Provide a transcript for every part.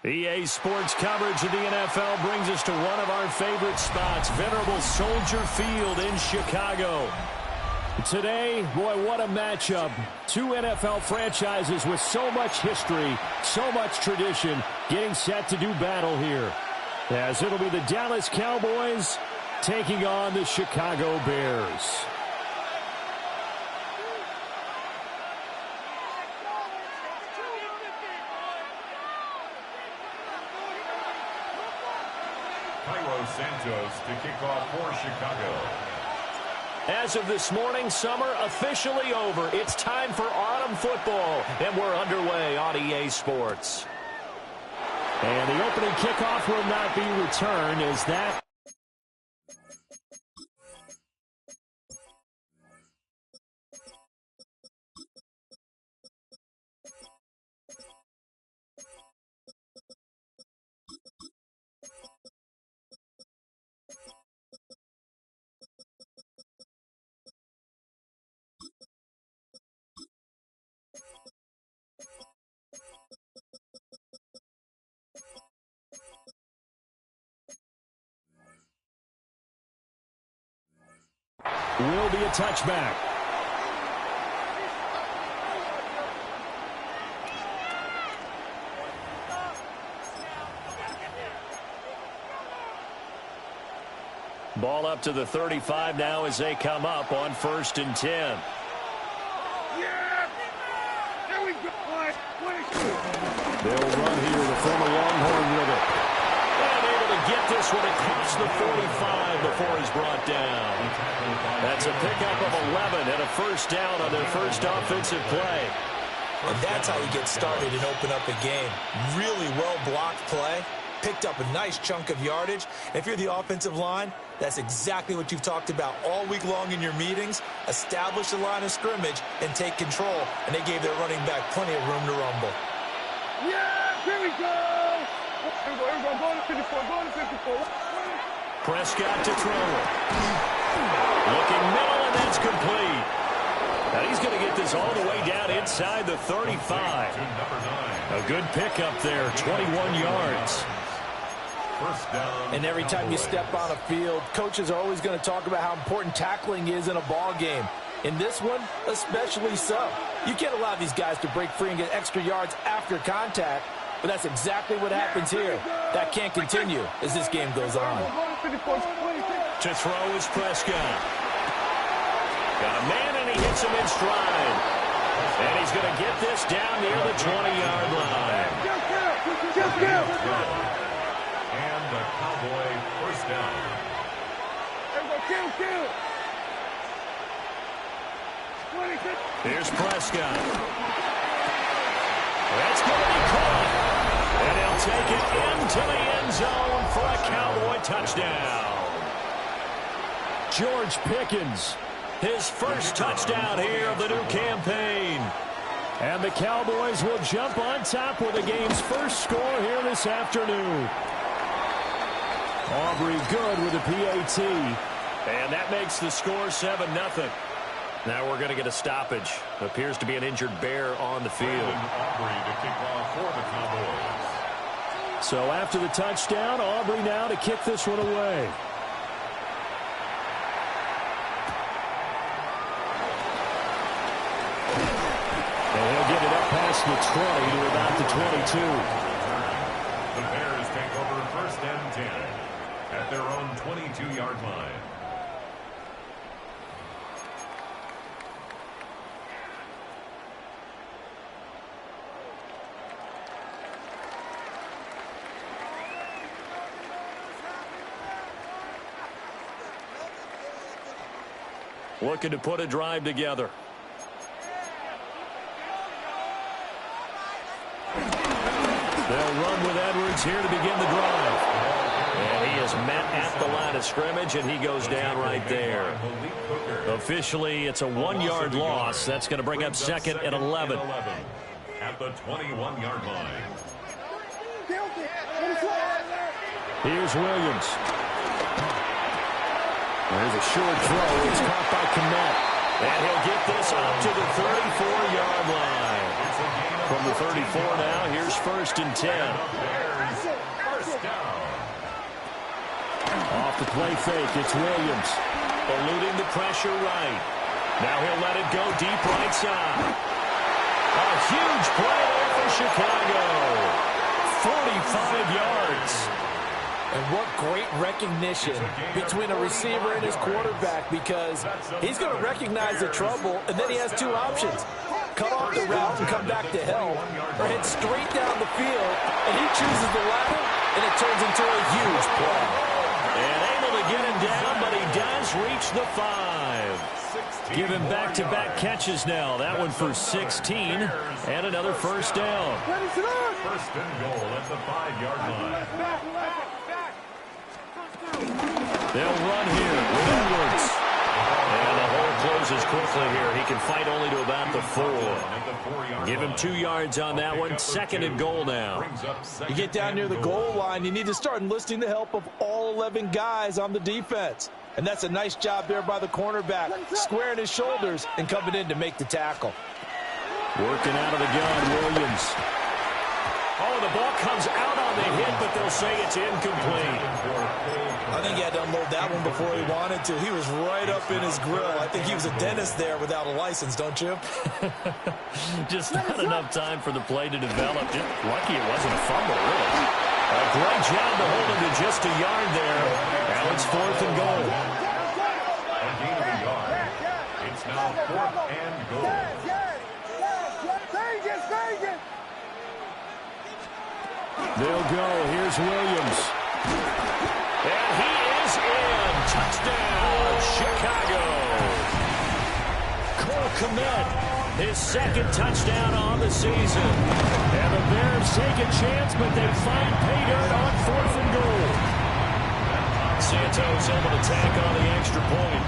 EA Sports coverage of the NFL brings us to one of our favorite spots, venerable Soldier Field in Chicago. Today, boy, what a matchup. Two NFL franchises with so much history, so much tradition, getting set to do battle here. As it'll be the Dallas Cowboys taking on the Chicago Bears. Santos to kick off for Chicago. As of this morning, summer officially over. It's time for autumn football, and we're underway on EA Sports. And the opening kickoff will not be returned as that. Will be a touchback. Ball up to the 35 now as they come up on 1st and 10. Yeah! There we go. They'll run here, the former Longhorn with it. And able to get this one across the 45 before he's brought down. That's a pickup of 11 and a first down on their first offensive play. And that's how you get started and open up a game. Really well-blocked play. Picked up a nice chunk of yardage. If you're the offensive line, that's exactly what you've talked about all week long in your meetings. Establish the line of scrimmage and take control. And they gave their running back plenty of room to rumble. Yeah, here we go. Here we go. Going to 54. Going to 54. Prescott to throw it. Looking middle, and that's complete. Now he's going to get this all the way down inside the 35. A good pickup there, 21 yards. And every time you step on a field, coaches are always going to talk about how important tackling is in a ball game. In this one, especially so. You can't allow these guys to break free and get extra yards after contact, but that's exactly what happens here. That can't continue as this game goes on. To throw is Prescott. Got a man, and he hits him in stride. And he's going to get this down near the 20-yard line. And the Cowboy first down. Here's Prescott. That's going to be caught. And he'll take it into the end zone for a Cowboy touchdown. George Pickens, his first touchdown here of the new campaign. And the Cowboys will jump on top with the game's first score here this afternoon. Aubrey good with a PAT. And that makes the score 7-0. Now we're going to get a stoppage. Appears to be an injured Bear on the field. Aubrey to kick off for the Cowboys. So after the touchdown, Aubrey now to kick this one away. And he'll get it up past the 20 to about the 22. The Bears take over 1st and 10 at their own 22-yard line. Looking to put a drive together. They'll run with Edwards here to begin the drive. And he is met at the line of scrimmage, and he goes down right there. Officially, it's a 1-yard loss. That's going to bring up 2nd and 11. At the 21-yard line. Here's Williams. There's a short throw. It's caught by Kmet. And he'll get this up to the 34-yard line. From the 34 now, here's 1st and 10. Off the play fake, it's Williams. Eluding the pressure right. Now he'll let it go deep right side. A huge play there for Chicago. 45 yards. And what great recognition between a receiver and his quarterback, because he's going to recognize the trouble, and then he has two options. Cut off the route and come back to help, or head straight down the field, and he chooses the latter, and it turns into a huge play. And able to get him down, but he does reach the 5. Give him back-to-back catches now. That one for 16, and another first down. First and goal at the 5-yard line. They'll run here with Edwards. And the hole closes quickly here. He can fight only to about the 4. Give him 2 yards on that one. 2nd and goal now. You get down near the goal line, you need to start enlisting the help of all 11 guys on the defense. And that's a nice job there by the cornerback, squaring his shoulders and coming in to make the tackle. Working out of the gun, Williams. Oh, the ball comes out on the hit, but they'll say it's incomplete. I think he had to unload that one before he wanted to. He was right up in his grill. I think he was a dentist there without a license, don't you? Just not enough time for the play to develop. Just lucky it wasn't a fumble, really. A great job to hold him to just a yard there. Now it's 4th and goal. A gain of a yard. It's now 4th and goal. They'll go. Here's Williams. And he is in. Touchdown, Chicago. Cole Kmet, his 2nd touchdown on the season. And the Bears take a chance, but they find pay dirt on 4th and goal. Santos able to tack on the extra point.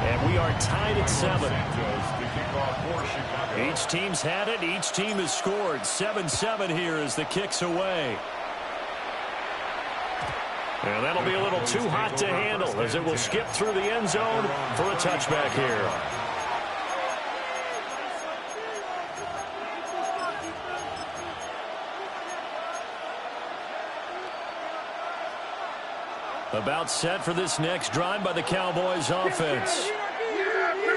And we are tied at 7. Each team's had it. Each team has scored. 7-7 here as the kick's away. And that'll be a little too hot to handle as it will skip through the end zone for a touchback here. About set for this next drive by the Cowboys offense.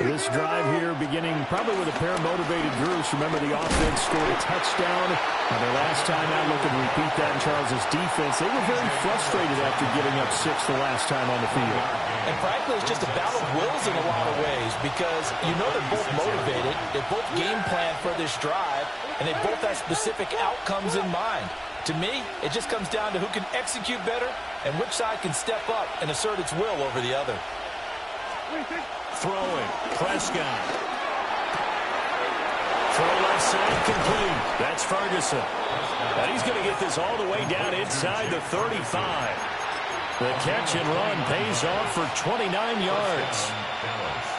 This drive here beginning probably with a pair of motivated groups. Remember, the offense scored a touchdown. Their last time out, looking to repeat that in Charles' defense. They were very frustrated after giving up 6 the last time on the field. And frankly, it's just a battle of wills in a lot of ways, because you know they're both motivated. They both game plan for this drive, and they both have specific outcomes in mind. To me, it just comes down to who can execute better and which side can step up and assert its will over the other. Throwing, Prescott. Throw left side complete. That's Ferguson. And he's going to get this all the way down inside the 35. The catch and run pays off for 29 yards.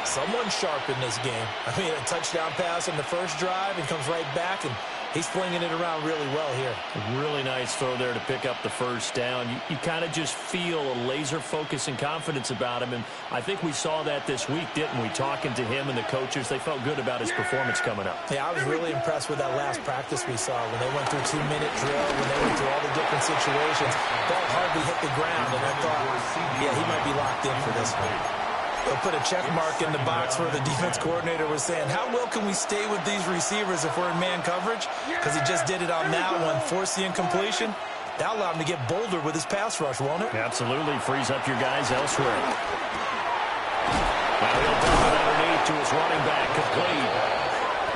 Someone sharp in this game. I mean, a touchdown pass in the first drive and comes right back, and he's flinging it around really well here. Really nice throw there to pick up the first down. You kind of just feel a laser focus and confidence about him, and I think we saw that this week, didn't we? Talking to him and the coaches, they felt good about his performance coming up. Yeah, I was really impressed with that last practice we saw when they went through 2-minute drill, when they went through all the different situations. Ball hardly hit the ground, and I thought, yeah, he might be locked in for this one. They'll put a check mark in the box where the defense coordinator was saying, how well can we stay with these receivers if we're in man coverage? Because he just did it on that one, forced the incompletion. That'll allow him to get bolder with his pass rush, won't it? Absolutely. Frees up your guys elsewhere. Now he'll dump it underneath to his running back, complete.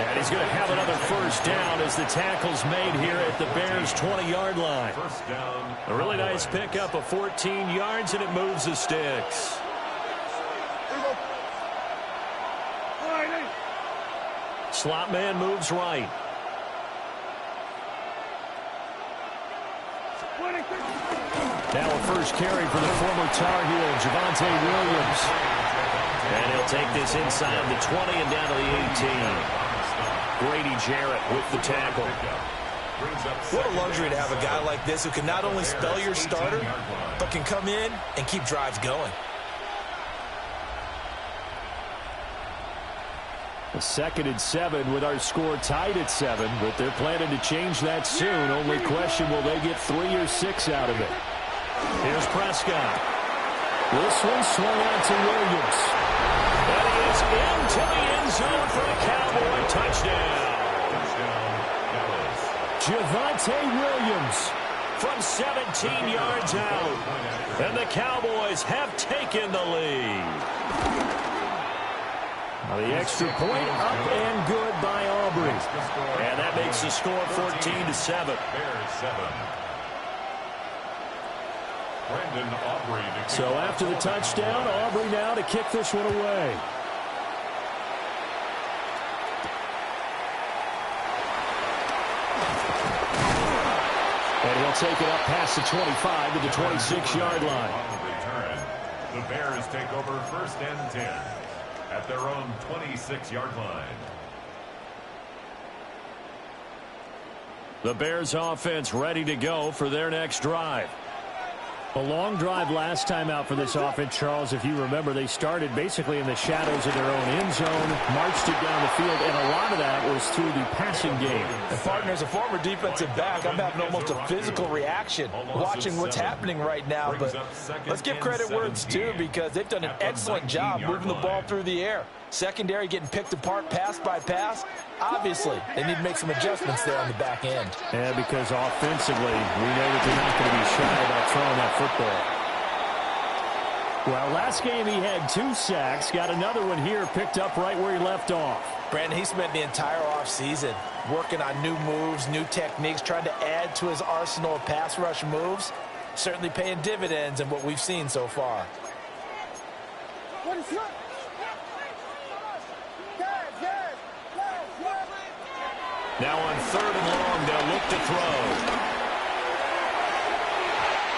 And he's going to have another first down as the tackle's made here at the Bears' 20-yard line. First down. A really nice pickup of 14 yards, and it moves the sticks. Slot man moves right. Now a first carry for the former Tar Heel, Javonte Williams. And he'll take this inside the 20 and down to the 18. Grady Jarrett with the tackle. What a luxury to have a guy like this who can not only spell your starter, but can come in and keep drives going. A 2nd and 7 with our score tied at 7, but they're planning to change that soon. Only question, will they get 3 or 6 out of it? Here's Prescott. This one swung out to Williams. And he is into the end zone for a Cowboy touchdown. Javonte Williams from 17 yards out. And the Cowboys have taken the lead. Now the extra point up and good by Aubrey. And that makes the score 14-7. So after the touchdown, Aubrey now to kick this one away. And he'll take it up past the 25 to the 26-yard line. The Bears take over 1st and 10 at their own 26-yard line. The Bears offense ready to go for their next drive. A long drive last time out for this offense, Charles. If you remember, they started basically in the shadows of their own end zone, marched it down the field, and a lot of that was through the passing game. And partner, as a former defensive back, I'm having almost a physical reaction watching what's happening right now. But let's give credit where it's due, because they've done an excellent job moving the ball through the air. Secondary getting picked apart pass by pass. Obviously, they need to make some adjustments there on the back end. Yeah, because offensively, we know that they're not going to be shy about throwing that football. Well, last game he had 2 sacks. Got another one here, picked up right where he left off. Brandon, he spent the entire offseason working on new moves, new techniques, trying to add to his arsenal of pass rush moves. Certainly paying dividends in what we've seen so far. Now on 3rd and long, they'll look to throw.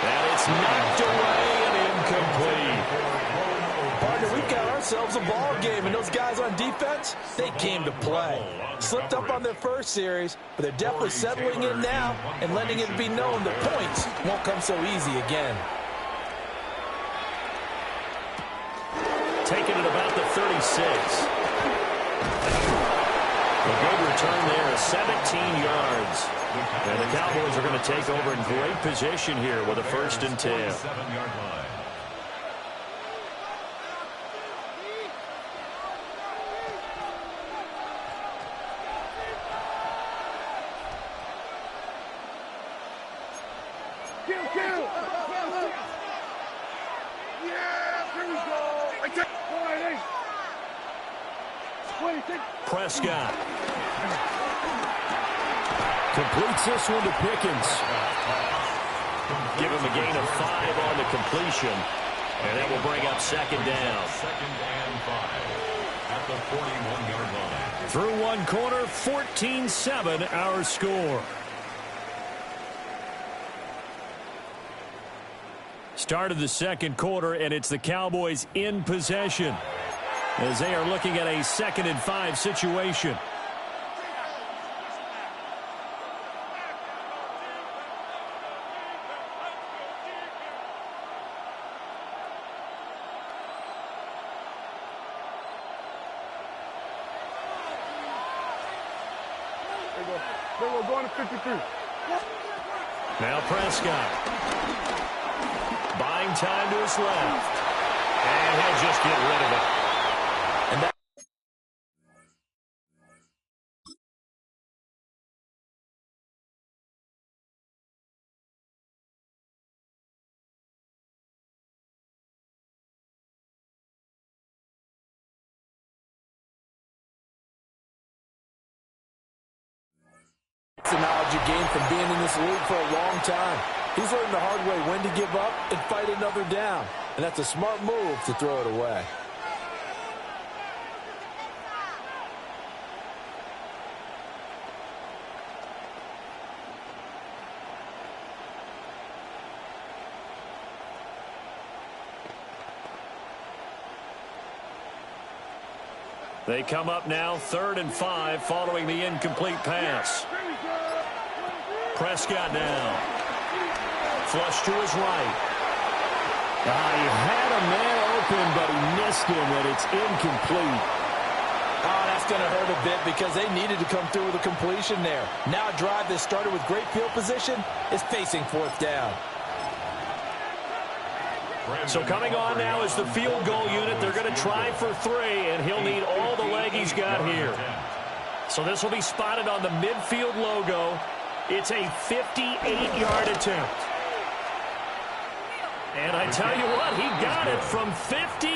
And it's knocked away and incomplete. Partner, we've got ourselves a ball game, and those guys on defense, they came to play. Slipped up on their first series, but they're definitely settling in now and letting it be known that points won't come so easy again. Taking it about the 36. A good return there, 17 yards. And the Cowboys are going to take over in great position here with a 1st and 10. Prescott completes this one to Pickens. Give him a gain of 5 on the completion. And that will bring up 2nd down. 2nd and 5 at the 41-yard line. Through one quarter, 14-7 our score. Start of the 2nd quarter, and it's the Cowboys in possession as they are looking at a 2nd and 5 situation. We're going to 53. Now Prescott. Buying time to his left. And he'll just get rid of it. And that It's the knowledge you gain from being in this league for a long time. He's learned the hard way when to give up and fight another down. And that's a smart move to throw it away. they come up now 3rd and 5 following the incomplete pass. Prescott now. Flush to his right. He had a man open, but he missed him, and it's incomplete. Oh, that's going to hurt a bit because they needed to come through with a completion there. Now a drive that started with great field position is facing fourth down. So coming on now is the field goal unit. They're going to try for 3, and he'll need all the leg he's got here. So this will be spotted on the midfield logo. It's a 58-yard attempt. And I tell you what, he got it from 58.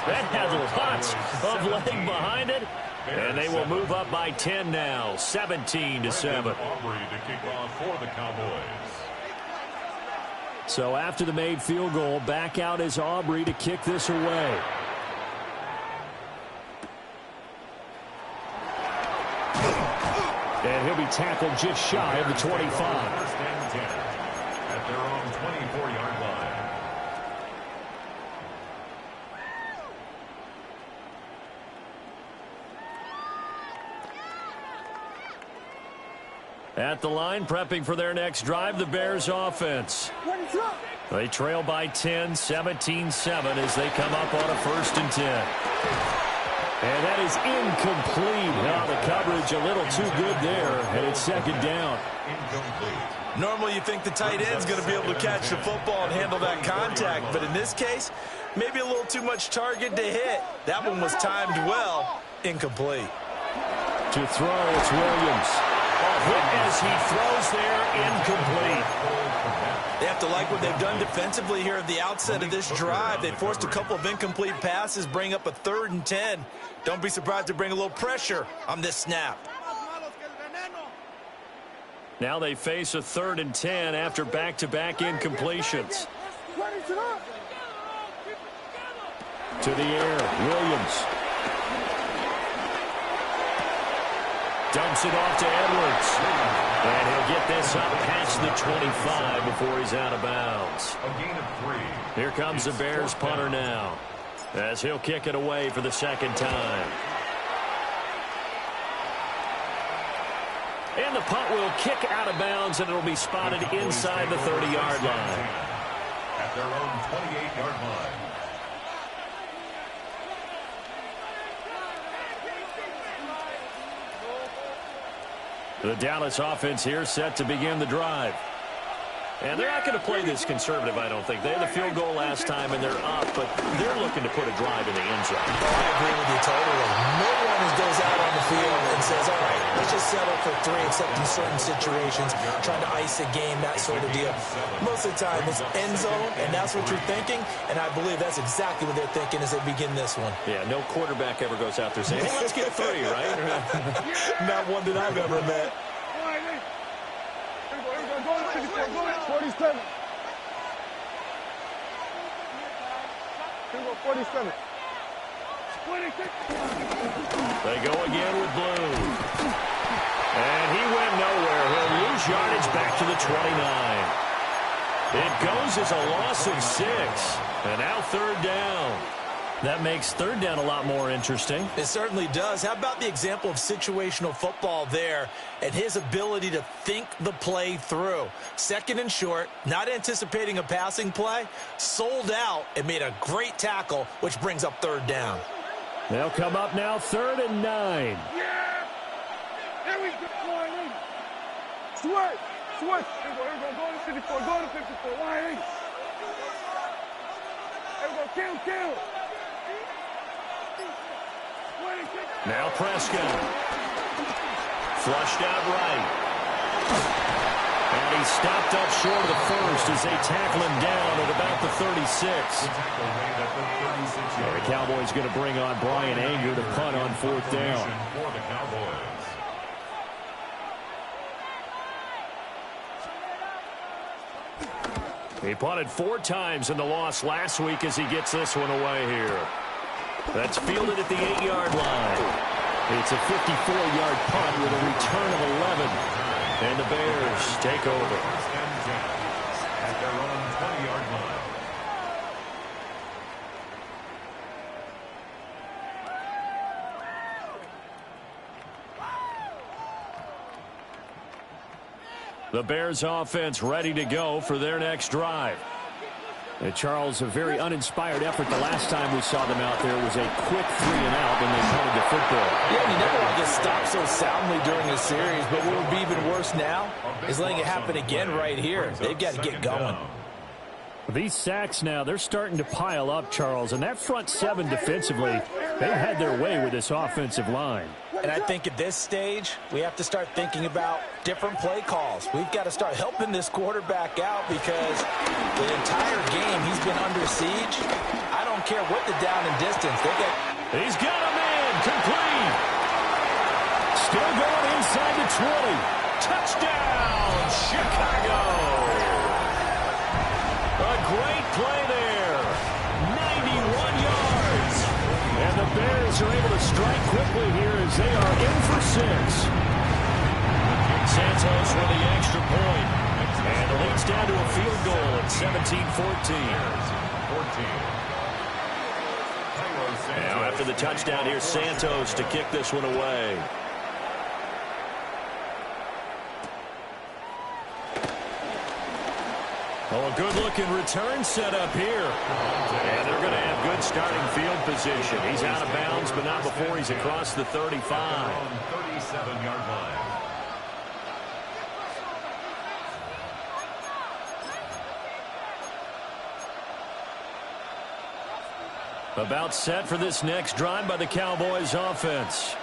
That has lots of leg behind it. And they will move up by 10 now, 17-7. So after the made field goal, back out is Aubrey to kick this away. And he'll be tackled just shy of the 25. First and 10 at their own 24-yard line. At the line, prepping for their next drive, the Bears offense. They trail by 10, 17-7 as they come up on a 1st and 10. And that is incomplete. Now the coverage a little too good there, and it's 2nd down. Normally you think the tight end's going to be able to catch the football and handle that contact, but in this case, maybe a little too much target to hit. That one was timed well. Incomplete. To throw, it's Williams. Hit as he throws there, incomplete. They have to like what they've done defensively here at the outset of this drive. They forced a couple of incomplete passes, bring up a 3rd and 10. Don't be surprised to bring a little pressure on this snap. Now they face a 3rd and 10 after back-to-back incompletions. To the air, Williams. Dumps it off to Edwards. And he'll get this up past the 25 before he's out of bounds. A gain of 3. Here comes the Bears punter now, as he'll kick it away for the 2nd time. And the punt will kick out of bounds, and it'll be spotted inside the 30-yard line. At their own 28-yard line. The Dallas offense here set to begin the drive. And they're not going to play this conservative, I don't think. They had the field goal last time, and they're up, but they're looking to put a drive in the end zone. I agree with you totally. No one goes out on the field and says, all right, let's just settle for 3, except in certain situations, trying to ice a game, that sort of deal. Most of the time, it's end zone, and that's what you're thinking, and I believe that's exactly what they're thinking as they begin this one. Yeah, no quarterback ever goes out there saying, hey, let's get 3, right? Not one that I've ever met. 47. 47. They go again with Blue. And he went nowhere. He'll lose yardage back to the 29. It goes as a loss of 6. And now 3rd down. That makes 3rd down a lot more interesting. It certainly does. How about the example of situational football there and his ability to think the play through? 2nd and short, not anticipating a passing play, sold out and made a great tackle, which brings up 3rd down. They'll come up now 3rd and 9. Yeah! There we go. Sweat. Sweat. Here we go. Go to 54. Go to 54. Line 8. Here we go. Kill. Now Prescott. Flushed out right. And he's stopped up short of the 1st as they tackle him down at about the 36. And the Cowboys going to bring on Brian Anger to punt on 4th down. For the Cowboys. He punted 4 times in the loss last week as he gets this one away here. That's fielded at the 8-yard line. It's a 54-yard punt with a return of 11. And the Bears take over. First and 10 at their own 20-yard line. The Bears offense ready to go for their next drive. Charles, a very uninspired effort. The last time we saw them out there was a quick 3-and-out when they punted the football. Yeah, and you never want to get stopped so soundly during the series, but what would be even worse now is letting it happen again right here. They've got to get going. These sacks now, they're starting to pile up, Charles, and that front seven defensively, they've had their way with this offensive line. And I think at this stage, we have to start thinking about different play calls. We've got to start helping this quarterback out because the entire game he's been under siege. I don't care what the down and distance. He's got a man, complete. Still going inside the 20. Touchdown, Chicago. A great play there. 91 yards. And the Bears are able to strike quickly here as they are in for 6. Santos with the extra point. And the lead's down to a field goal at 17-14. Now after the touchdown, here's Santos to kick this one away. Oh, a good-looking return set up here. And they're going to have good starting field position. He's out of bounds, but not before he's across the 35. 37-yard line. About set for this next drive by the Cowboys offense.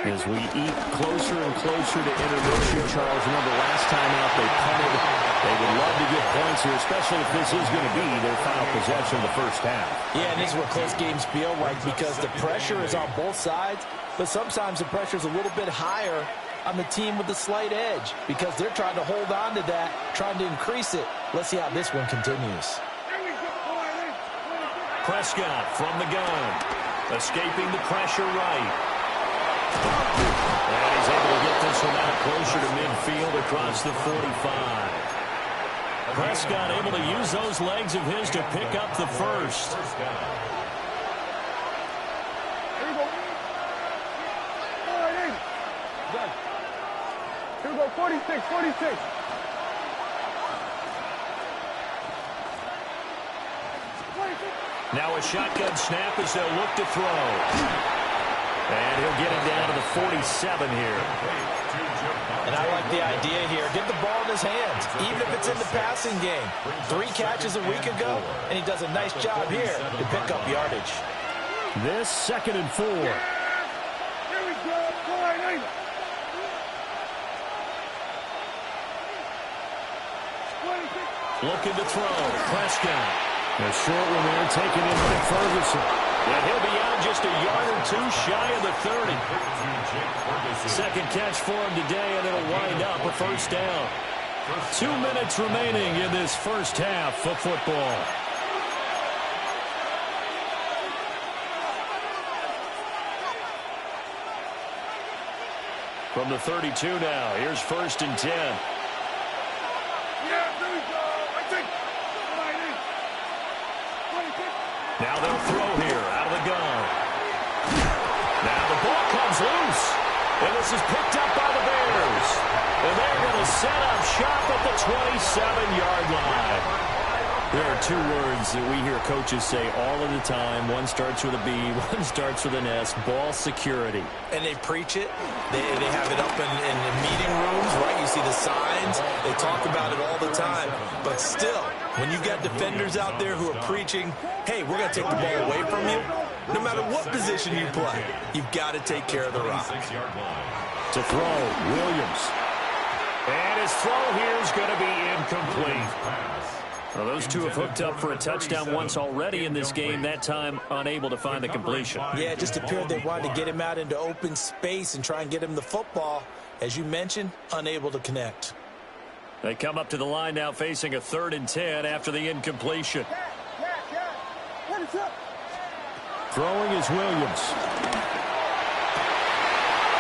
As we eat closer and closer to intermission, Charles, remember last time out they punted. They would love to get points here, especially if this is going to be their final possession of the first half. Yeah, and this is what close games feel like because the pressure is on both sides, but sometimes the pressure is a little bit higher on the team with the slight edge because they're trying to hold on to that, trying to increase it. Let's see how this one continues. Prescott from the gun, escaping the pressure right. And he's able to get this one out closer to midfield across the 45. Prescott able to use those legs of his to pick up the first. Here we go, 46, 46. Now a shotgun snap as they'll look to throw. And he'll get it down to the 47 here. And I like the idea here. Get the ball in his hands, even if it's in the passing game. 3 catches a week ago, and he does a nice job here to pick up yardage. This 2nd and 4. Here we go, 40. Looking to throw. Prescott. A short one there, taken in by Ferguson. And he'll be out just a yard or 2 shy of the 30. Second catch for him today, and it'll wind up a first down. 2 minutes remaining in this first half of football. From the 32 now, here's 1st and 10. Yeah, there we go. I think. Now they'll throw here out of the gun. Now the ball comes loose. And this is picked up by the Bears. And they're going to set up shop at the 27-yard line. There are 2 words that we hear coaches say all of the time. One starts with a B, one starts with an S, ball security. And they preach it. They have it up in meeting rooms, right? You see the signs. They talk about it all the time. But still, when you've got defenders out there who are preaching, hey, we're going to take the ball away from you, no matter what position you play, you've got to take care of the rock. To throw, Williams. And his throw here is going to be incomplete. Well, those 2 have hooked up for a touchdown once already in this game, that time unable to find the completion. Yeah, it just appeared they wanted to get him out into open space and try and get him the football. As you mentioned, unable to connect. They come up to the line now facing a 3rd and 10 after the incompletion. Throwing is Williams.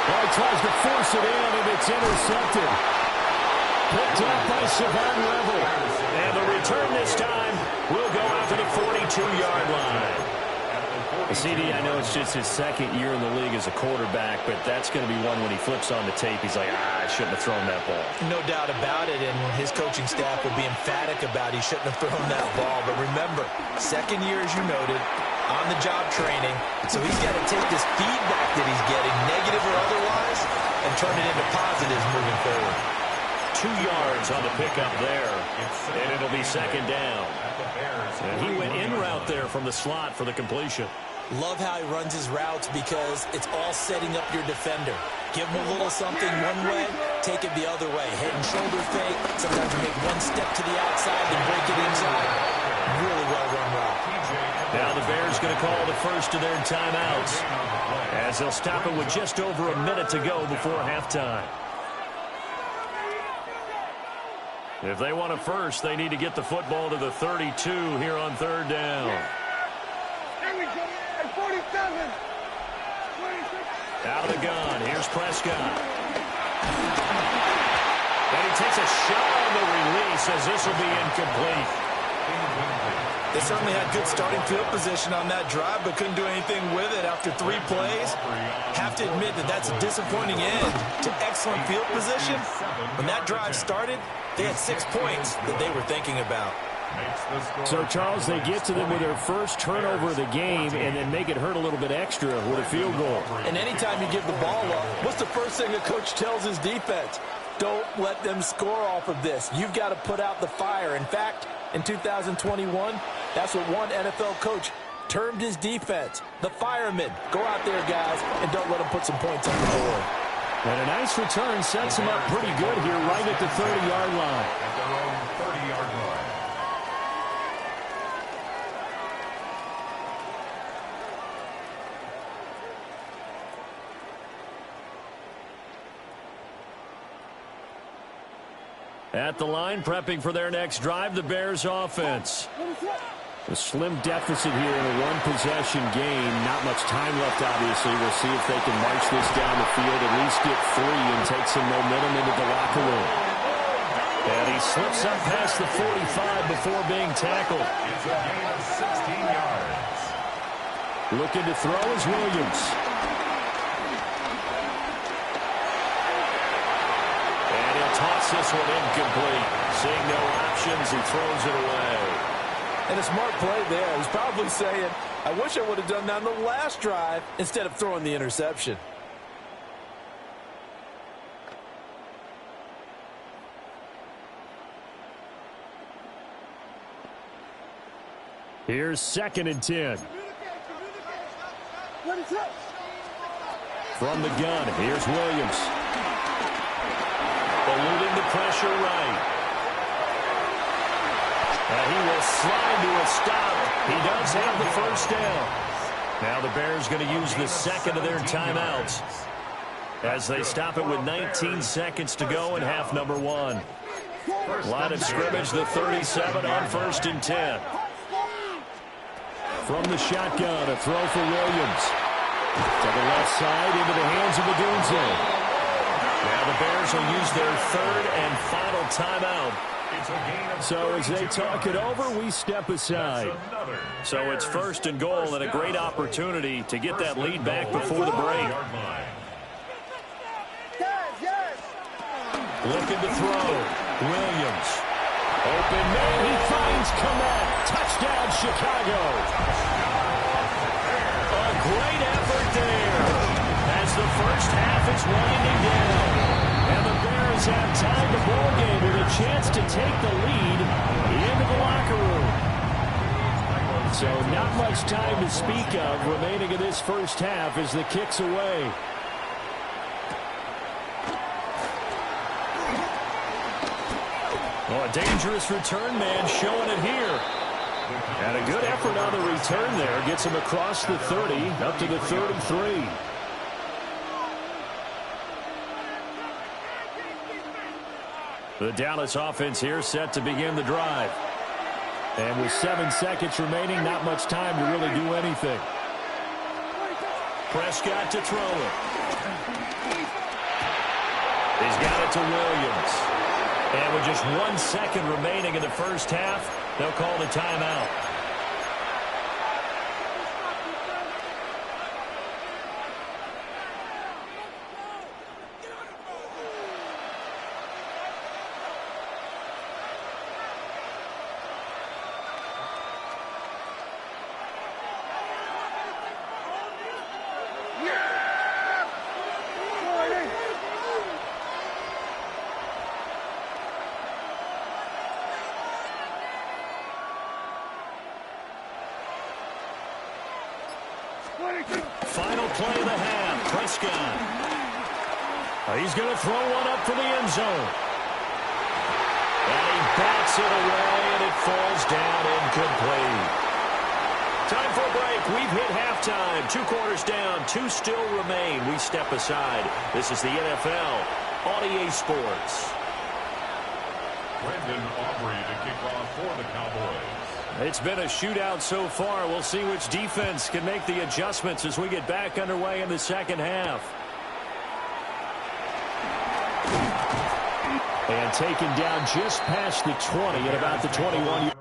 Well, he tries to force it in, and it's intercepted. Picked up by Savon Revel. And the return this time will go out to the 42-yard line. CD, I know it's just his second year in the league as a quarterback, but that's going to be one when he flips on the tape, he's like, I shouldn't have thrown that ball. No doubt about it, and his coaching staff will be emphatic about he shouldn't have thrown that ball. But remember, second year, as you noted, on-the-job training, so he's got to take this feedback that he's getting, negative or otherwise, and turn it into positives moving forward. 2 yards on the pickup there, and it'll be second down. And he went in route there from the slot for the completion. Love how he runs his routes because it's all setting up your defender. Give him a little something one way, take it the other way. Head and shoulder fake. Sometimes you make one step to the outside, then break it inside. Really well-run route. Now the Bears going to call the first of their timeouts as they'll stop it with just over a minute to go before halftime. If they want a first, they need to get the football to the 32 here on third down. There we go. At 47. 26. Out of the gun. Here's Prescott. And he takes a shot on the release as this will be incomplete. They certainly had good starting field position on that drive, but couldn't do anything with it after 3 plays. Have to admit that that's a disappointing end to excellent field position. When that drive started, they had 6 points that they were thinking about. So, Charles, they get to them with their first turnover of the game and then make it hurt a little bit extra with a field goal. And anytime you give the ball up, what's the first thing a coach tells his defense? Don't let them score off of this. You've got to put out the fire. In fact, in 2021, that's what one NFL coach termed his defense, the firemen. Go out there, guys, and don't let them put some points on the board. And a nice return sets him up pretty good here right at the 30-yard line. At their own 30-yard line. At the line, prepping for their next drive, the Bears offense. A slim deficit here in a one-possession game. Not much time left, obviously. We'll see if they can march this down the field, at least get 3 and take some momentum into the locker room. And he slips up past the 45 before being tackled. It's a gain of 16 yards. Looking to throw is Williams. And he'll toss this one incomplete. Seeing no options, he throws it away. And a smart play there. He's probably saying, I wish I would have done that on the last drive instead of throwing the interception. Here's 2nd and 10. From the gun, here's Williams. Eluding the pressure right. He will slide to a stop. He does have the first down. Now the Bears going to use the second of their timeouts as they stop it with 19 seconds to go in half number 1. Line of scrimmage, the 37 on 1st and 10. From the shotgun, a throw for Williams. To the left side, into the hands of Odunze. Now the Bears will use their 3rd and final timeout. So as they talk it over, we step aside. So it's 1st and goal and a great opportunity to get that lead back before the break. Looking to throw. Williams. Open man. He finds Komet. Touchdown, Chicago. A great effort there as the first half is winding down. And the Bears have tied the ball game with a chance to take the lead into the locker room. So not much time to speak of remaining in this first half as the kick's away. Oh, a dangerous return man showing it here. And a good effort on the return there. Gets him across the 30 up to the 33. The Dallas offense here set to begin the drive. And with 7 seconds remaining, not much time to really do anything. Prescott to throw it. He's got it to Williams. And with just 1 second remaining in the first half, they'll call the timeout. final play of the half. Prescott. He's going to throw one up for the end zone. And he bats it away, and it falls down incomplete. Time for a break. We've hit halftime. 2 quarters down. 2 still remain. We step aside. This is the NFL on EA Sports. Brendan Aubrey to kick off for the Cowboys. It's been a shootout so far. We'll see which defense can make the adjustments as we get back underway in the second half. And taken down just past the 20 at about the 21.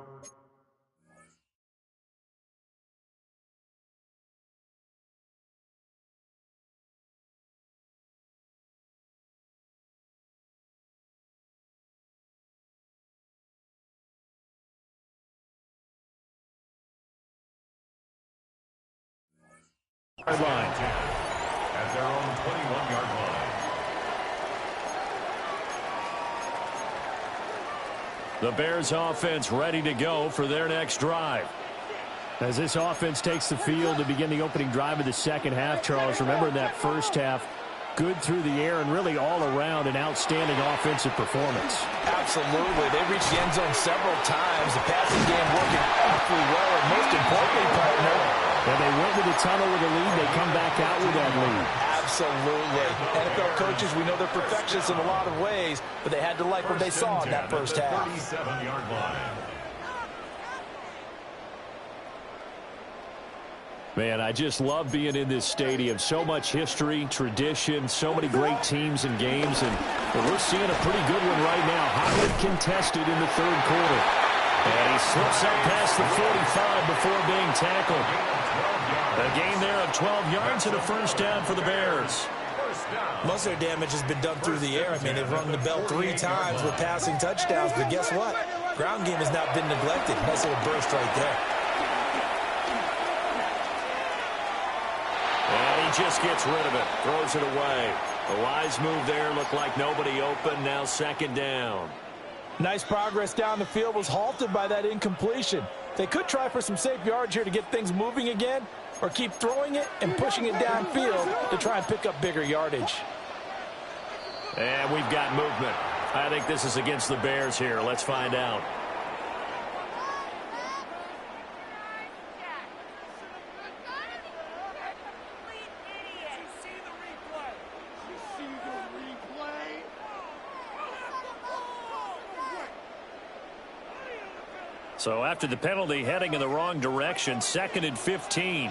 Line. At their own 21-yard line. The Bears offense ready to go for their next drive. As this offense takes the field to begin the opening drive of the second half, Charles, remember in that first half, good through the air and really all around an outstanding offensive performance. Absolutely. They reached the end zone several times. The passing game working awfully well, and most importantly, partner, and they went to the tunnel with a lead. They come back out with that lead. Absolutely. NFL coaches, we know they're perfectionists in a lot of ways, but they had to like what they saw in that first half. 37-yard line. Man, I just love being in this stadium. So much history, tradition, so many great teams and games, and we're seeing a pretty good one right now. Hotly contested in the third quarter. And he slips up past the 45 before being tackled. A gain there of 12 yards and a first down for the Bears. Most of their damage has been done through the air. I mean, they've rung the bell 3 times with passing touchdowns, but guess what? Ground game has not been neglected. Nice little burst right there. And he just gets rid of it, throws it away. A wise move there, looked like nobody open, now second down. Nice progress down the field was halted by that incompletion. They could try for some safe yards here to get things moving again, or keep throwing it and pushing it downfield to try and pick up bigger yardage. And we've got movement. I think this is against the Bears here. Let's find out. So after the penalty, heading in the wrong direction, 2nd and 15.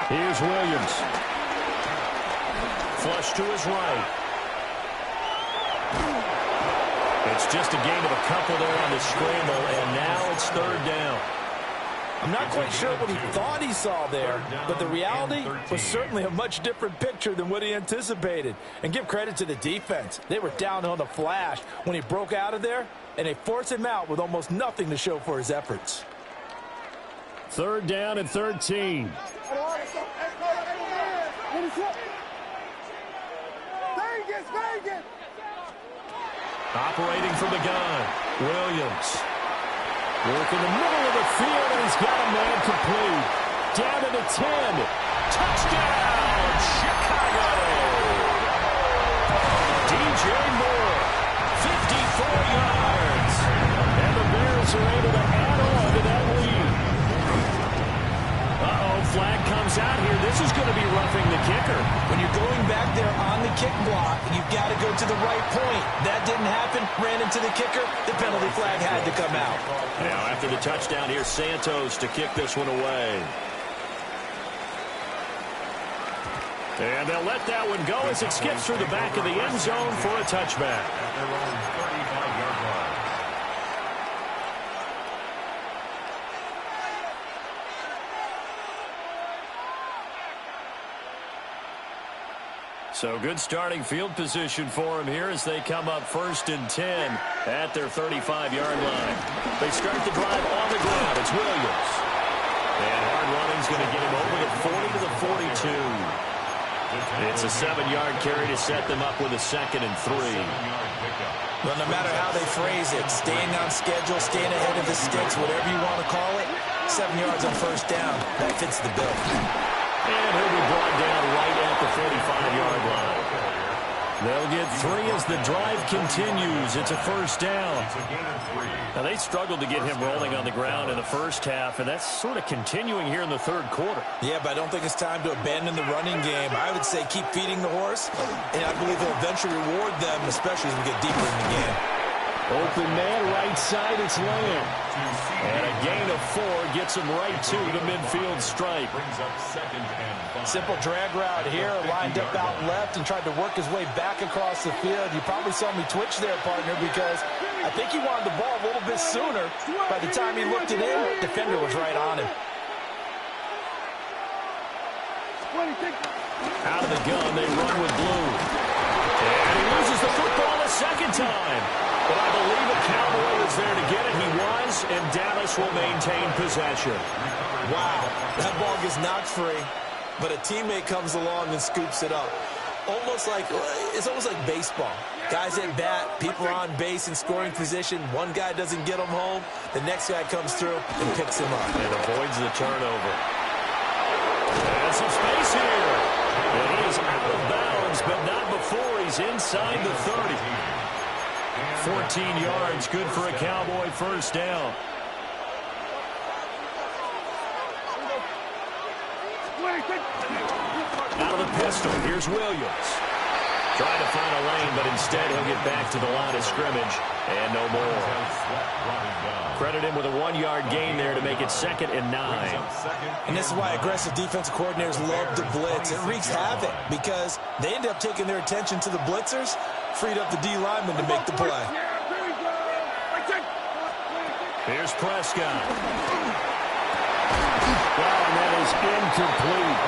Here's Williams. Flush to his right. It's just a gain of a couple there on the scramble, and now it's 3rd down. I'm not quite sure what he thought he saw there, but the reality was certainly a much different picture than what he anticipated. And give credit to the defense. They were down on the flash when he broke out of there, and they forced him out with almost nothing to show for his efforts. 3rd down and 13. Operating from the gun, Williams. Work in the middle of the field, and he's got a man complete. Down to the 10. Touchdown, Chicago! DJ Moore, 54 yards. And the Bears are able to add on to that lead. Flag comes out here. This is going to be roughing the kicker. When you're going back there on the kick block, you've got to go to the right point. That didn't happen. Ran into the kicker. The penalty flag had to come out. Now after the touchdown, here's Santos to kick this one away. And they'll let that one go as it skips through the back of the end zone for a touchback. At their own 35-yard line. So good starting field position for him here as they come up 1st and 10 at their 35-yard line. They start the drive on the ground. It's Williams. And hard running's going to get him over the 40 to the 42. It's a 7-yard carry to set them up with a 2nd and 3. Well, no matter how they phrase it, staying on schedule, staying ahead of the sticks, whatever you want to call it, 7 yards on first down. That fits the bill. And he'll be brought down right at the 45-yard line. They'll get 3 as the drive continues. It's a first down. Now, they struggled to get him rolling on the ground in the first half, and that's sort of continuing here in the third quarter. Yeah, but I don't think it's time to abandon the running game. I would say keep feeding the horse, and I believe he'll eventually reward them, especially as we get deeper in the game. Open man, right side, it's Lamb. And a gain of 4 gets him right to the midfield stripe. Simple drag route here, lined up out left and tried to work his way back across the field. You probably saw me twitch there, partner, because I think he wanted the ball a little bit sooner. By the time he looked it in, defender was right on him. Out of the gun, they run with blue. And he loses the football a second time. But I believe a Cowboy was there to get it. He was, and Dallas will maintain possession. Wow, that ball gets knocked free, but a teammate comes along and scoops it up. It's almost like baseball. Guys at bat, people are on base in scoring position. One guy doesn't get him home. The next guy comes through and picks him up. And avoids the turnover. And some space here. And he is out of bounds, but not before he's inside the 30. 14 yards, good for a Cowboy first down. Out of the pistol, here's Williams. Trying to find a lane, but instead he'll get back to the line of scrimmage, and no more. Credit him with a 1-yard gain there to make it 2nd and 9. And this is why aggressive defensive coordinators love to blitz. It wreaks havoc because they end up taking their attention to the blitzers, freed up the D lineman to make the play. Here's Prescott. Well, and that is incomplete.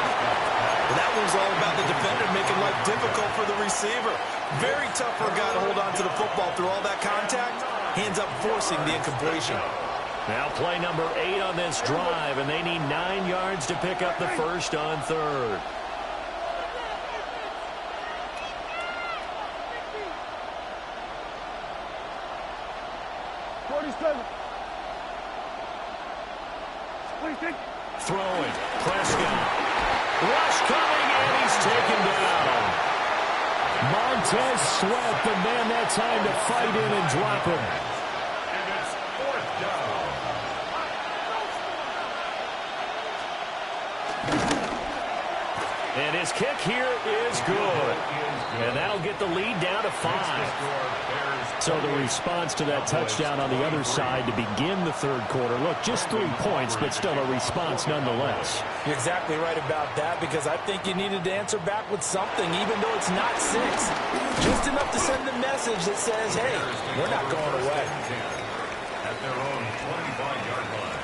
Well, that was all about the defender making life difficult for the receiver. Very tough for a guy to hold on to the football through all that contact. Hands up forcing the incompletion. Now play number 8 on this drive, and they need 9 yards to pick up the first on 3rd. Throwing. Prescott. Rush coming, and he's taken down. Montez Sweat, the man that time to fight in and drop him. And it's 4th down. And his kick here is good. And that'll get the lead down to 5. So the response to that touchdown on the other side to begin the third quarter. Look, just 3 points, but still a response nonetheless. You're exactly right about that because I think you needed to answer back with something, even though it's not 6. Just enough to send the message that says, hey, we're not going away. At their own 25-yard line.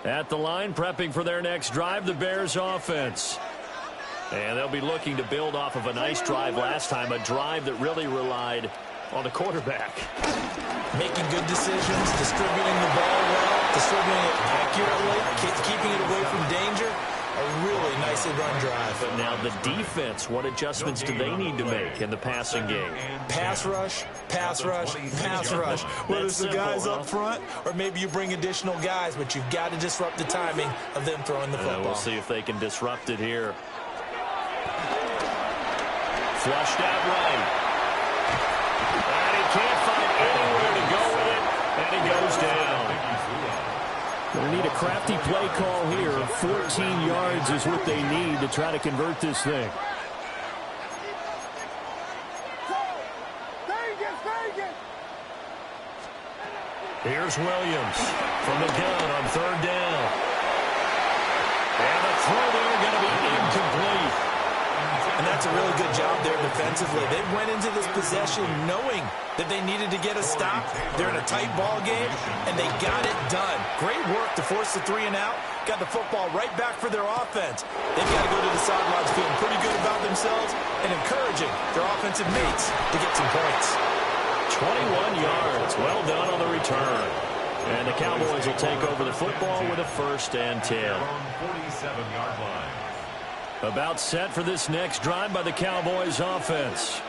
At the line, prepping for their next drive, the Bears offense. And they'll be looking to build off of a nice drive last time, a drive that really relied on the quarterback. Making good decisions, distributing the ball well, distributing it accurately, keeping it away from danger. A really nicely run drive. But now the defense, what adjustments do they need to make in the passing game? Pass rush, pass rush, pass rush. Whether it's the guys up front or maybe you bring additional guys, but you've got to disrupt the timing of them throwing the football. We'll see if they can disrupt it here. Flushed out right. And he can't find anywhere to go with it, and he goes down. They need a crafty play call here. 14 yards is what they need to try to convert this thing. Here's Williams from the gun on 3rd down. And the throw there going to be incomplete. And that's a really good job there defensively. They went into this possession knowing that they needed to get a stop. They're in a tight ball game, and they got it done. Great work to force the 3 and out. Got the football right back for their offense. They've got to go to the sidelines feeling pretty good about themselves and encouraging their offensive mates to get some points. 21 yards. Well done on the return. And the Cowboys will take over the football with a 1st and 10. 47-yard line. About set for this next drive by the Cowboys offense.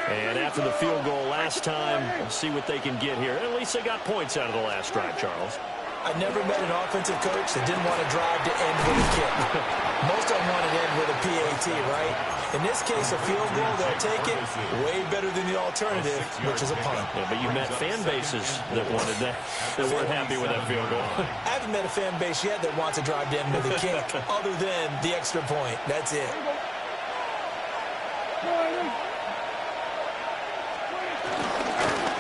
And after the field goal last time, we'll see what they can get here. At least they got points out of the last drive, Charles. I never met an offensive coach that didn't want to drive to end with a kick. Most of them want to end with a PAT, right? In this case, a field goal, they'll take it. Way better than the alternative, which is a punt. Yeah, but you met fan bases that wanted that weren't happy with that field goal. I haven't met a fan base yet that wants to drive to end with a kick, other than the extra point. That's it.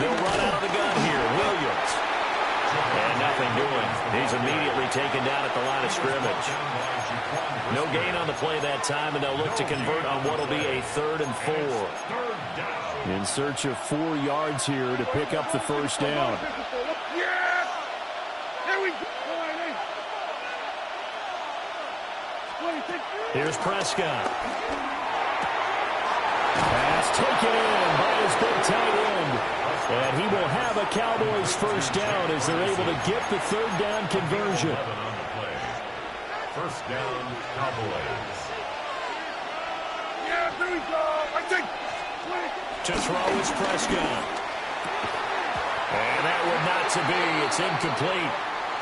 They'll run out of the gun here. Williams. And nothing doing. He's immediately taken down at the line of scrimmage. No gain on the play that time, and they'll look to convert on what will be a 3rd and 4. In search of 4 yards here to pick up the first down. Here's Prescott. Pass taken in by his big tight end. And he will have a Cowboys first down as they're able to get the 3rd down conversion. First down, Cowboys. Yeah, there we go. To throw is Prescott. And that would not to be. It's incomplete.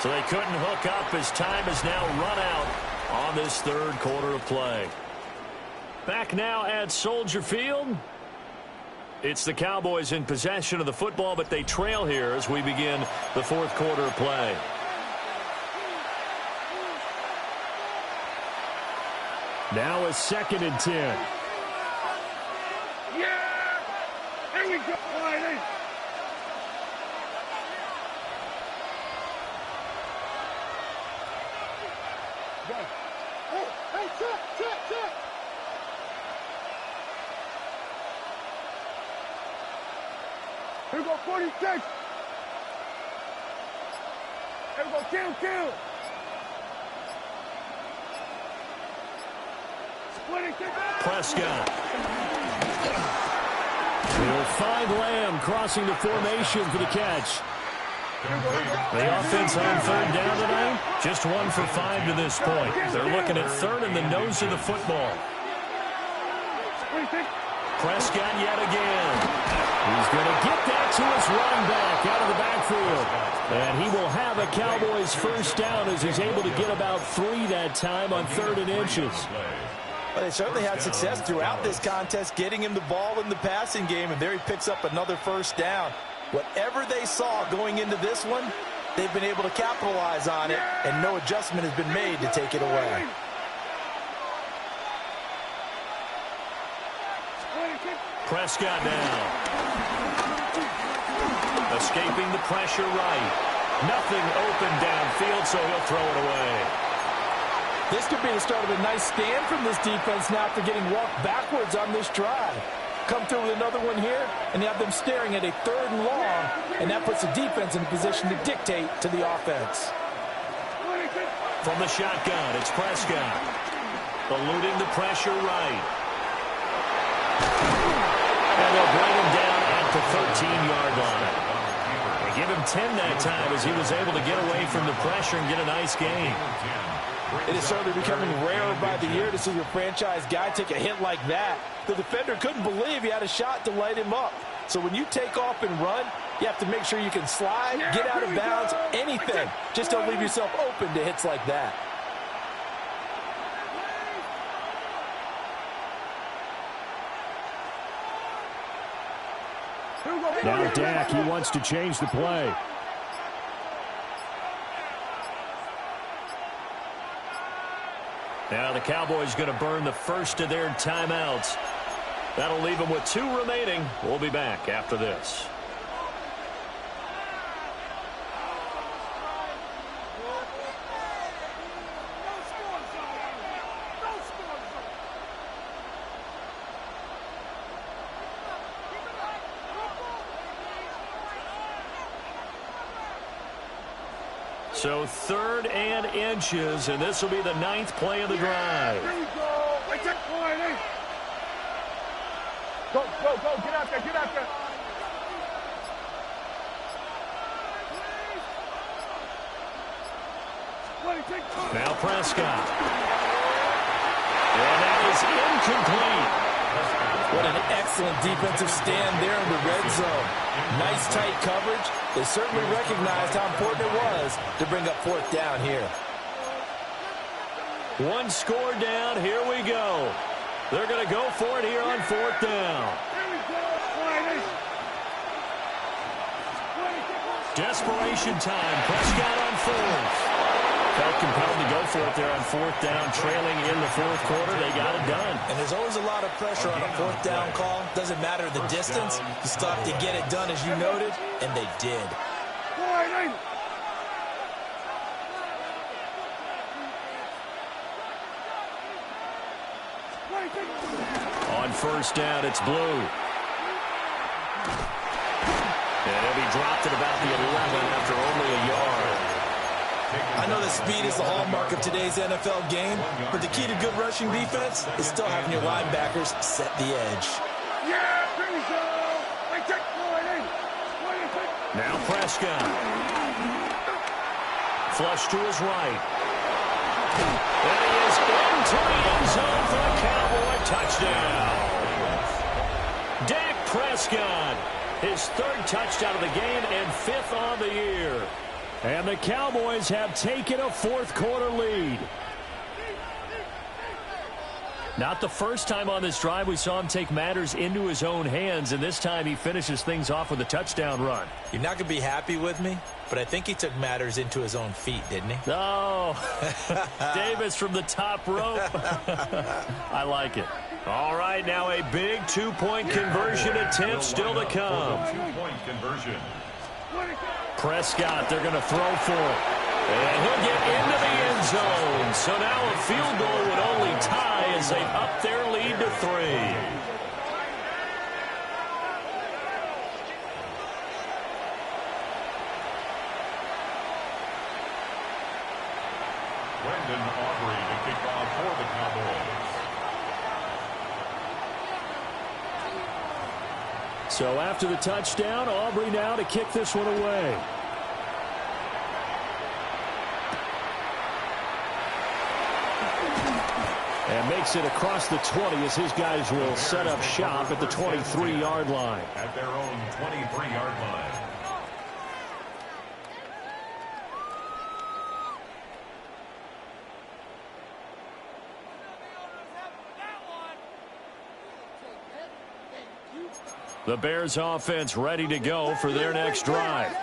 So they couldn't hook up as time has now run out on this 3rd quarter of play. Back now at Soldier Field. It's the Cowboys in possession of the football, but they trail here as we begin the 4th quarter of play. Now a 2nd and 10. Yeah! Here we go. Hey, check. Here we go, 46. Here we go, kill. Prescott. He'll find Lamb crossing the formation for the catch. The offense on 3rd down tonight, just 1 for 5 to this point. They're looking at 3rd and the nose of the football. Prescott yet again. He's going to get that to his running back out of the backfield. And he will have a Cowboys first down as he's able to get about 3 that time on 3rd and inches. Well, they certainly had success throughout this contest, getting him the ball in the passing game, and there he picks up another first down. Whatever they saw going into this one, they've been able to capitalize on it, and no adjustment has been made to take it away. Prescott now. Escaping the pressure right. Nothing open downfield, so he'll throw it away. This could be the start of a nice stand from this defense now after getting walked backwards on this drive. Come through with another one here, and you have them staring at a 3rd and long, and that puts the defense in a position to dictate to the offense. From the shotgun, it's Prescott. Eluding the pressure right. And they'll bring him down at the 13-yard line. They give him 10 that time as he was able to get away from the pressure and get a nice gain. It is certainly becoming rarer by the year to see your franchise guy take a hit like that. The defender couldn't believe he had a shot to light him up. So when you take off and run, you have to make sure you can slide, get out of bounds, anything. Just don't leave yourself open to hits like that. Now Dak, he wants to change the play. Now the Cowboys going to burn the first of their timeouts. That'll leave them with 2 remaining. We'll be back after this. So 3rd and inches, and this will be the 9th play of the drive. Here we go. Let's take point, eh? Go. Get out there. Now Prescott. And that is incomplete. What an excellent defensive stand there in the red zone. Nice tight coverage. They certainly recognized how important it was to bring up fourth down here. One score down. Here we go. They're going to go for it here on fourth down. Desperation time. Prescott on fourth. Felt compelled to go for it there on fourth down, trailing in the fourth quarter. They got it done. And there's always a lot of pressure on a fourth down call. Doesn't matter the distance. You still have to get it done, as you noted, and they did. On first down, it's Blue. And he'll be dropped at about the 11 after only a yard. I know that speed is the hallmark of today's NFL game, but the key to good rushing defense is still having your linebackers set the edge. Now Prescott. Flush to his right. And he is into the end zone for a Cowboy touchdown. Dak Prescott, his third touchdown of the game and fifth on the year. And the Cowboys have taken a fourth quarter lead. Not the first time on this drive we saw him take matters into his own hands, and this time he finishes things off with a touchdown run. You're not going to be happy with me, but I think he took matters into his own feet, didn't he? Oh, Davis from the top rope. I like it. All right, now a big two-point conversion attempt still to come. Two-point conversion. Prescott, they're going to throw for it. And he'll get into the end zone. So now a field goal would only tie as they up their lead to 3. Brendan Aubrey to kick off for the Cowboys. So after the touchdown, Aubrey now to kick this one away. And makes it across the 20 as his guys will set up shop at the 23-yard line. At their own 23-yard line. The Bears offense ready to go for their next drive.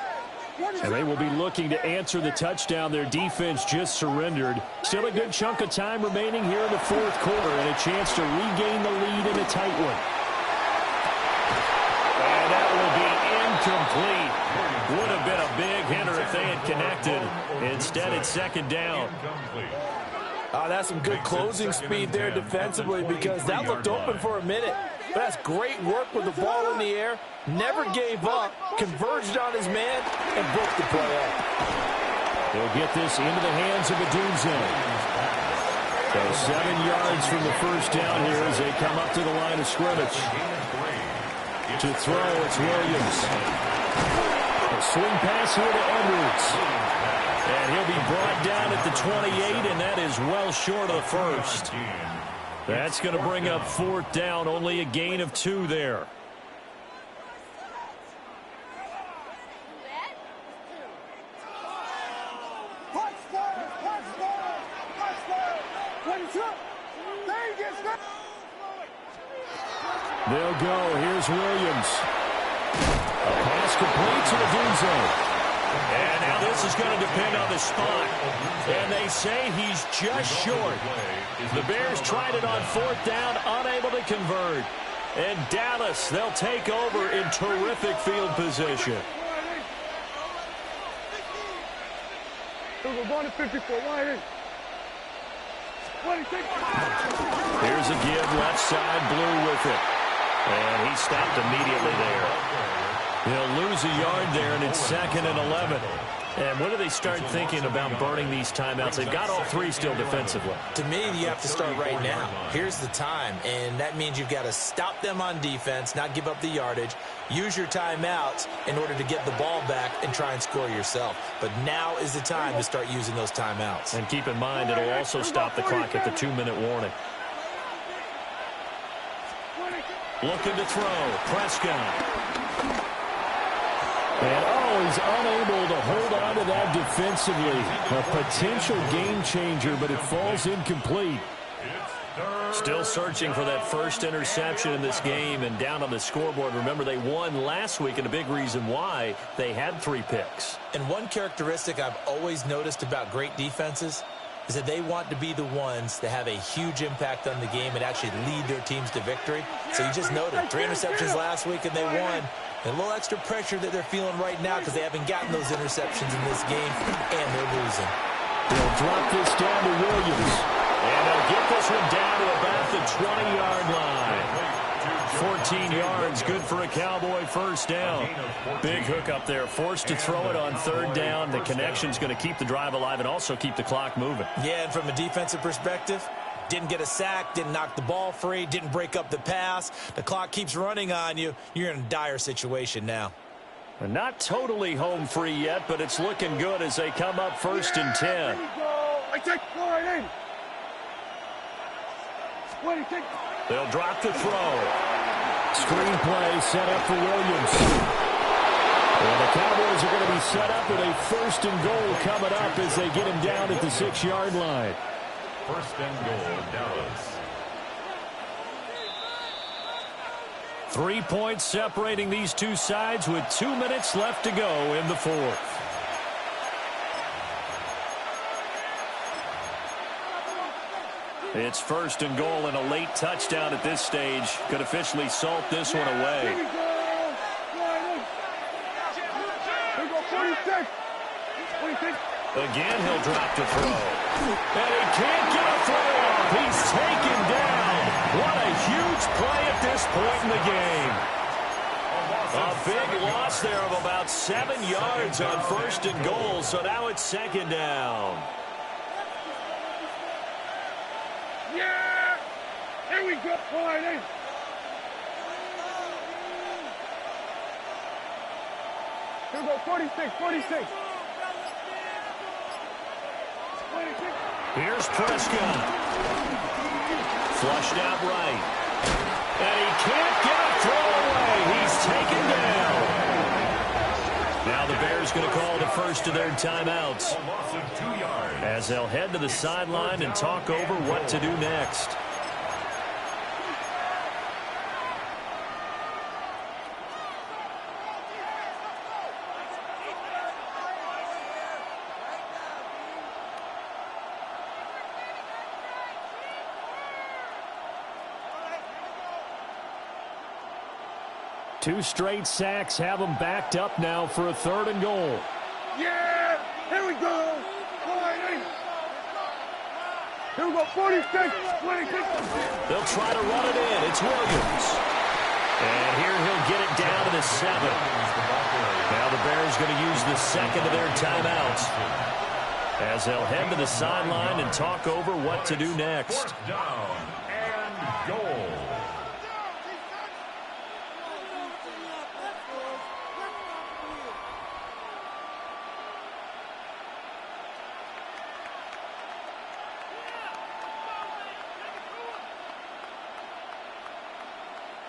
And they will be looking to answer the touchdown their defense just surrendered. Still a good chunk of time remaining here in the fourth quarter and a chance to regain the lead in a tight one. And that will be incomplete. Would have been a big hitter if they had connected. Instead, it's second down. That's some good closing speed there defensively because that looked open for a minute. But that's great work with the ball in the air. Never gave up, converged on his man, and broke the play up. They'll get this into the hands of Adunze. So 7 yards from the first down here as they come up to the line of scrimmage. To throw, it's Williams. A swing pass here to Edwards. And he'll be brought down at the 28, and that is well short of the first. That's going to bring up fourth down, only a gain of 2 there. They'll go. Here's Williams. A pass complete to Adunze. And now this is going to depend on the spot. And they say he's just short. The Bears tried it on fourth down, unable to convert. And Dallas, they'll take over in terrific field position. We're going to 54. Here's a give, left side, Blue with it. And he stopped immediately there. He'll lose a yard there, and it's second and 11. And when do they start thinking about burning these timeouts? They've got all 3 still defensively. To me, you have to start right now. Here's the time, and that means you've got to stop them on defense, not give up the yardage, use your timeouts in order to get the ball back and try and score yourself. But now is the time to start using those timeouts. And keep in mind, it'll also stop the clock at the 2-minute warning. Looking to throw. Prescott. And, he's unable to hold on to that defensively. A potential game changer, but it falls incomplete. Still searching for that first interception in this game and down on the scoreboard. Remember, they won last week, and a big reason why they had 3 picks. And one characteristic I've always noticed about great defenses is that they want to be the ones that have a huge impact on the game and actually lead their teams to victory. So you just noted 3 interceptions last week, and they won. And a little extra pressure that they're feeling right now because they haven't gotten those interceptions in this game, and they're losing. They'll drop this down to Williams. And they'll get this one down to about the 20-yard line. 14 yards, good for a Cowboy first down. Big hook up there, forced to throw it on 3rd down. The connection's going to keep the drive alive and also keep the clock moving. Yeah, and from a defensive perspective, didn't get a sack, didn't knock the ball free, didn't break up the pass. The clock keeps running on you. You're in a dire situation now. Not totally home free yet, but it's looking good as they come up 1st and 10. I take line in. They'll drop the throw. Screen play set up for Williams. And the Cowboys are going to be set up with a 1st and goal coming up as they get him down at the 6-yard line. 1st and goal, Dallas. 3 points separating these two sides with 2 minutes left to go in the 4th. It's 1st and goal, and a late touchdown at this stage could officially salt this one away. Here we go, 46. 46. Again, he'll drop to throw. And he can't get a throw off. He's taken down. What a huge play at this point in the game. A big loss there of about 7 yards on 1st and goal, so now it's 2nd down. Yeah! Here we go, line in. Here we go, 46, 46. 26. Here's Prescott. Flushed out right. And he can't get a throw away. He's taken down. Now the Bears going to call the first of their timeouts, A loss of 2 yards. as they'll head to the sideline and talk over what to do next. Two straight sacks have them backed up now for a 3rd and goal. Yeah! Here we go! Line in. Here we go, 46, 26. They'll try to run it in. It's Williams. And here he'll get it down to the 7. Now the Bears going to use the 2nd of their timeouts, as they'll head to the sideline and talk over what to do next. 4th down and goal.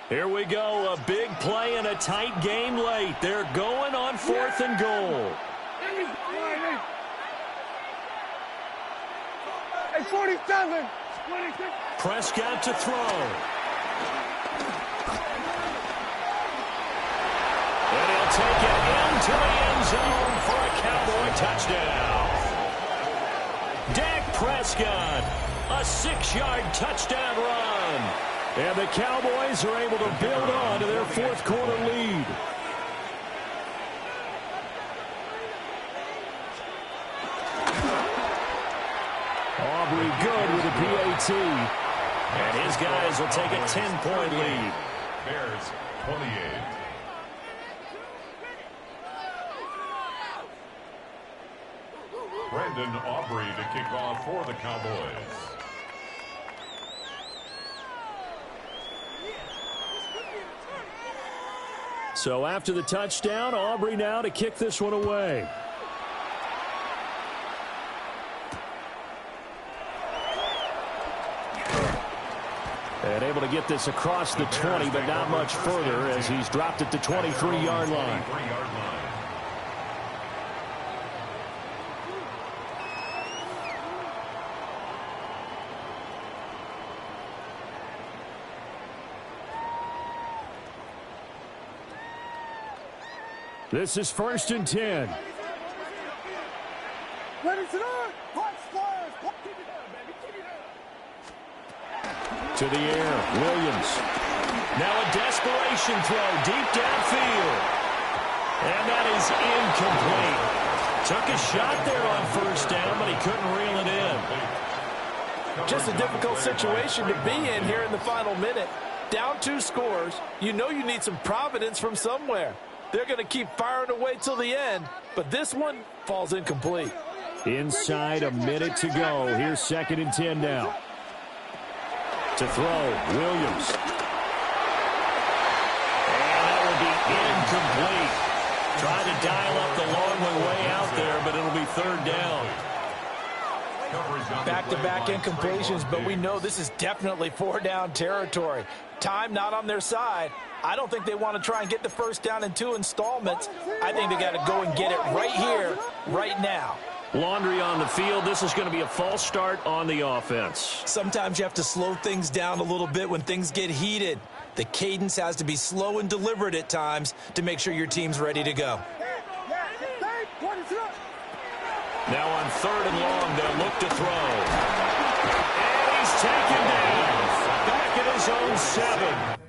Here we go, a big play in a tight game late. They're going on 4th and goal. Here we go, line in. Hey, 47, 26. Prescott to throw. And he'll take it into the end zone for a Cowboy touchdown. Dak Prescott, a 6-yard touchdown run. And the Cowboys are able to build on to their 4th quarter lead. Aubrey good with a PAT. And his guys will take a 10-point lead. Bears 28. Brandon Aubrey to kick off for the Cowboys. So after the touchdown, Aubrey now to kick this one away. And able to get this across the 20, but not much further as he's dropped it to 23-yard line. This is 1st and 10. Ready to run. To the air, Williams. Now a desperation throw deep downfield. And that is incomplete. Took a shot there on 1st down, but he couldn't reel it in. Just a difficult situation to be in here in the final minute. Down 2 scores. You know you need some providence from somewhere. They're going to keep firing away till the end, but this one falls incomplete. Inside a minute to go. Here's 2nd and 10 now. To throw, Williams. And that will be incomplete. Trying to dial up the long way out there, but it'll be 3rd down. Back-to-back incompletions, but we know this is definitely 4-down territory. Time not on their side. I don't think they want to try and get the 1st down in 2 installments. I think they got to go and get it right here, right now. Laundry on the field. This is going to be a false start on the offense. Sometimes you have to slow things down a little bit when things get heated. The cadence has to be slow and deliberate at times to make sure your team's ready to go. Now on 3rd and long, they'll look to throw. And he's taken down. Back at his own 7.